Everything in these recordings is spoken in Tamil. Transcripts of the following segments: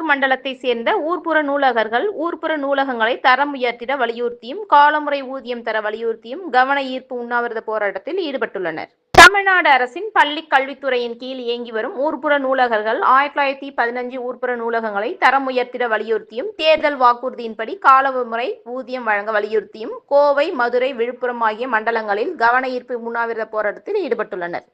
மண்டலத்தை சேர்ந்த ஊர்ப்புற நூலகர்கள் ஊர்ப்புற நூலகங்களை தரம் உயர்த்திட வலியுறுத்தியும் காலமுறை ஊதியம் தர வலியுறுத்தியும் கவன ஈர்ப்பு உண்ணாவிரத போராட்டத்தில் ஈடுபட்டுள்ளனர். தமிழ்நாடு அரசின் பள்ளிக் கல்வித்துறையின் கீழ் இயங்கி வரும் ஊர்ப்புற நூலகர்கள் 1915 ஊர்ப்புற நூலகங்களை தரம் உயர்த்திட வலியுறுத்தியும் தேர்தல் வாக்குறுதியின்படி காலமுறை ஊதியம் வழங்க வலியுறுத்தியும் கோவை, மதுரை, விழுப்புரம் ஆகிய மண்டலங்களில் கவன ஈர்ப்பு உண்ணாவிரத போராட்டத்தில் ஈடுபட்டுள்ளனர்.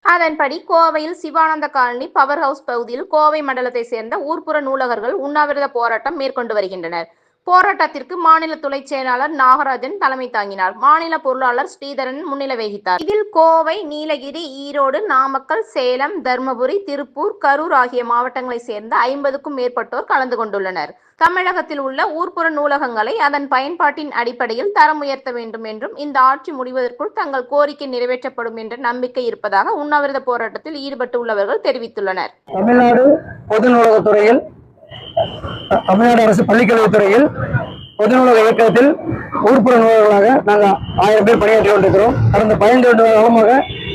அதன்படி கோவையில் சிவானந்த காலனி பவர் ஹவுஸ் பகுதியில் கோவை மண்டலத்தை சேர்ந்த ஊர்ப்புற நூலகர்கள் உண்ணாவிரத போராட்டம் மேற்கொண்டு வருகின்றனர். போராட்டத்திற்கு மாநில துணை செயலாளர் நாகராஜன் தலைமை தாங்கினார். மாநில பொருளாளர் ஸ்ரீதரன் முன்னிலை வகித்தார். இதில் கோவை, நீலகிரி, ஈரோடு, நாமக்கல், சேலம், தர்மபுரி, திருப்பூர், கரூர் ஆகிய மாவட்டங்களை சேர்ந்த 50க்கும் மேற்பட்டோர் கலந்து கொண்டுள்ளனர். தமிழகத்தில் உள்ள ஊர்ப்புற நூலகங்களை அதன் பயன்பாட்டின் அடிப்படையில் தரம் உயர்த்த வேண்டும் என்றும் இந்த ஆட்சி முடிவதற்குள் தங்கள் கோரிக்கை நிறைவேற்றப்படும் என்ற நம்பிக்கை இருப்பதாக உண்ணாவிரத போராட்டத்தில் ஈடுபட்டு உள்ளவர்கள் தெரிவித்துள்ளனர். தமிழ்நாடு பொது நூலகத்துறையில் தமிழ்நாடு அரசு பள்ளிக்கல்வித்துறையில் பொது நூலக இயக்கத்தில் ஊர்ப்புற நூலகங்களாக நாங்கள் 1000 பேர் பணியாற்றி கொண்டிருக்கிறோம். கடந்த 12 காலமாக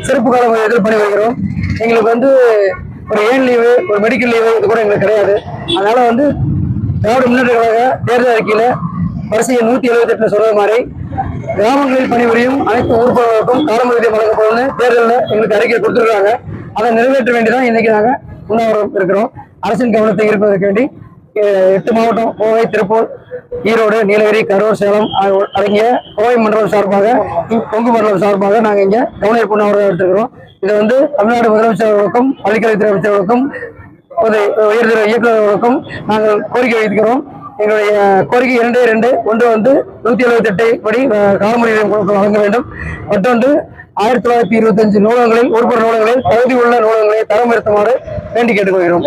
சிறப்பு கால ஊதியத்தில் பணி வருகிறோம். எங்களுக்கு ஒரு ஏன் லீவு, ஒரு மெடிக்கல் லீவு இது கூட எங்களுக்கு கிடையாது. அதனால திராவிட முன்னேற்ற கழக தேர்தல் அறிக்கையில் வரிசையை 178 சொல்றது மாதிரி கிராமங்களில் பணிபுரியும் அனைத்து ஊர்ப்புறங்களுக்கும் காலமுறையும் வழங்கப்படும்னு தேர்தலில் எங்களுக்கு அறிக்கை கொடுத்துருக்காங்க. அதை நிறைவேற்ற வேண்டிதான் இன்னைக்கு நாங்கள் உண்ணாவிரதம் இருக்கிறோம். அரசின் கவனத்தை ஈர்ப்பதற்கு வேண்டி 8 மாவட்டம் கோவை, திருப்பூர், ஈரோடு, நீலகிரி, கரூர், சேலம் அடங்கிய கோவை மண்டலம் சார்பாக, கொங்கு மண்டலம் சார்பாக நாங்கள் இங்கே கவன ஈர்ப்பு உண்ணாவிரதம் எடுத்துக்கிறோம். இதை தமிழ்நாடு முதலமைச்சர்களுக்கும் பள்ளிக்கல்வித்துறை அமைச்சர்களுக்கும் உயர்திற இயக்குநர்களுக்கும் நாங்கள் கோரிக்கை வைக்கிறோம். எங்களுடைய கோரிக்கை 2 ஒன்று 178 படி காலமுறை வழங்க வேண்டும். மற்றொன்று 1925 நூலகங்களில் ஊர்ப்புற நூலகங்களில் தகுதி உள்ள நூலகங்களை தரம் உயர்த்துமாறு வேண்டி கேட்டுக்கொள்கிறோம்.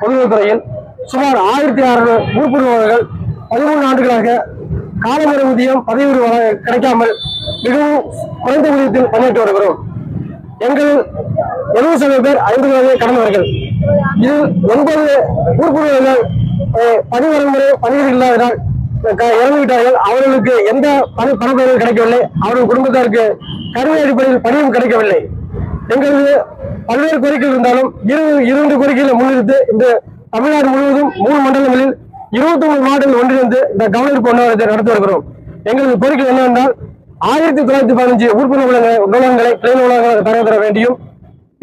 பொதுத்துறையில் சுமார் 1600 ஊர்ப்புற நூலகங்கள் 13 ஆண்டுகளாக காலமுறை ஊதியம் பதவி கிடைக்காமல் மிகவும் குறைந்த ஊதியத்தில் பணியாற்றி வருகிறோம். எங்கள் 70% பேர் 50 வயதை கடந்தவர்கள். இதில் 9 ஊர்ப்புற நூலகங்கள் பணி வழிமுறை பணிகள் இல்லாததால் இறந்துவிட்டார்கள். அவர்களுக்கு எந்த பணப்பயனும் கிடைக்கவில்லை. அவர்கள் குடும்பத்தாருக்கு கருணை அடிப்படையில் பணியும் கிடைக்கவில்லை. எங்களுக்கு பல்வேறு கோரிக்கைகள் இருந்தாலும் 2 கோரிக்கைகளை முன்னிறுத்து இந்த தமிழ்நாடு முழுவதும் 3 மண்டலங்களில் 23 மாவட்டங்கள் ஒன்றிணைந்து இந்த கவன ஈர்ப்பு உண்ணாவிரதத்தை நடத்தி வருகிறோம். எங்களுக்கு கோரிக்கை என்னவென்றால் 1915 ஊர்ப்புற நூலகங்களை கிளை நூலகங்களாக தர வேண்டியும்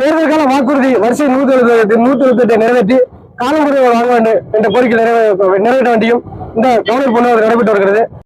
தேர்தல் கால வாக்குறுதி வரிசை 178 நிறைவேற்றி காலமுறை வழங்க வேண்டும் என்ற கோரிக்கை நிறைவேற்ற வேண்டியும் இந்த கவன ஈர்ப்பு உண்ணாவிரதம் நடைபெற்று வருகிறது.